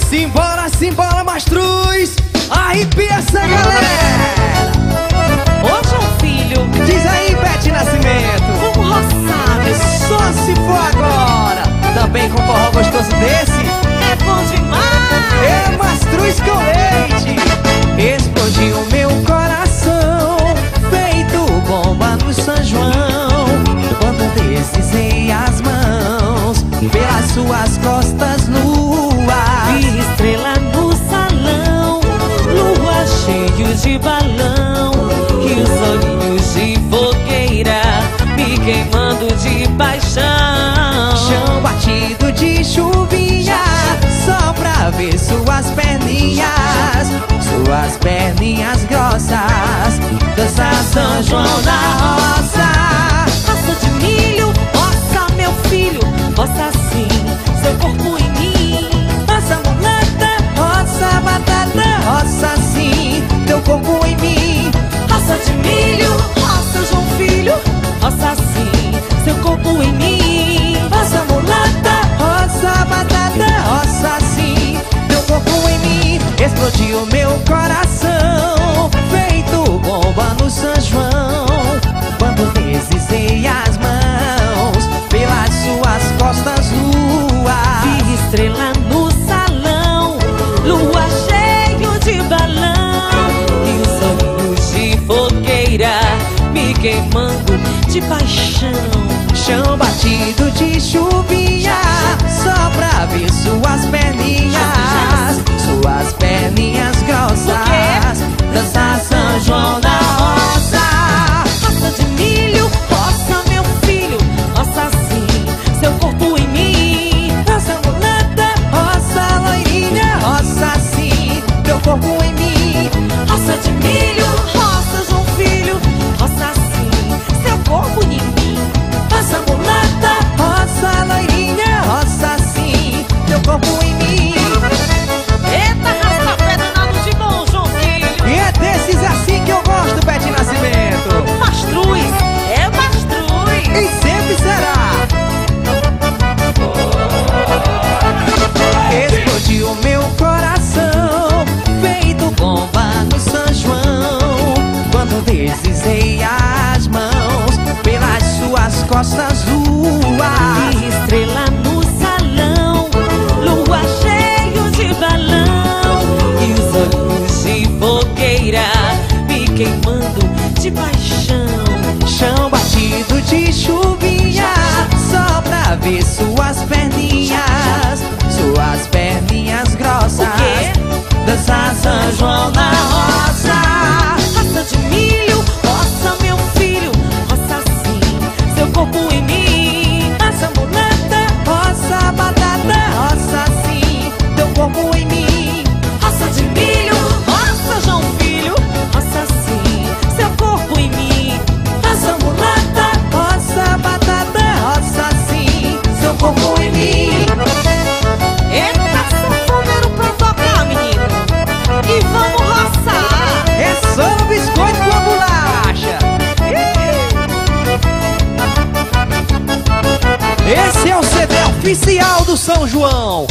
Simbora, simbora, Mastruz! Arrepia essa galera! Ô João Filho, Diz aí, Bete Nascimento! vamos roçar, Só se for agora! Também com forró gostoso desse? é bom demais. É Mastruz com leite! Explodiu meu coração, feito bomba no São João, quando deslizei as mãos pelas suas costas nuas. Vi estrela no salão, lua cheio de balão, e os olhinhos de fogueira me queimando de paixão. Chão batido de chuvinha, só pra ver suas perninhas grossas, dançar São João na roça. Roça de milho, roça meu filho, roça sim, seu corpo em mim. Roça mulata, roça batata, roça sim, teu corpo em mim. Roça de milho, roça João Filho, roça sim, seu corpo em mim. Roça mulata, roça batata, roça sim, teu corpo em mim. Explodiu meu coração, feito bomba no São João, quando deslizei as mãos pelas suas costas nuas. Vi estrela no salão, lua cheio de balão, e os olhos de fogueira me queimando de paixão. Chão batido de chuvinha, só pra ver suas perninhas grossas, dançar São João na roça. Roça de milho, roça meu filho, roça sim, seu corpo em mim. Roça mulata, roça loirinha, roça sim, teu corpo em mim. Roça de milho, roça João Filho, roça sim, seu corpo em mim. Roça mulata, roça loirinha, roça sim, teu corpo em mim. Eita, raspa-pé danado de bom, João Filho. E é desses assim que eu gosto, Bete Nascimento. Mastruz, é mastruz. E sempre será. Explodiu meu coração, feito bomba no São João, quando deslizei as mãos pelas suas costas nuas. Vi estrela no salão, lua cheio de balão, e os olhos de fogueira me queimando de paixão. Chão batido de chuvinha, só pra ver suas perninhas grossas, dançar São João na roça. Roça de milho, roça meu filho, roça sim, seu corpo em mim. Roça mulata, roça batata, roça sim, teu corpo em mim. Roça de milho, roça João Filho, roça sim, seu corpo em mim. Roça mulata, roça batata, roça sim, seu corpo em mim. Eita, sanfoneiro pra tocar, menino, e vamos roçar. É só no biscoito com a bolacha. Esse é o CD oficial do São João.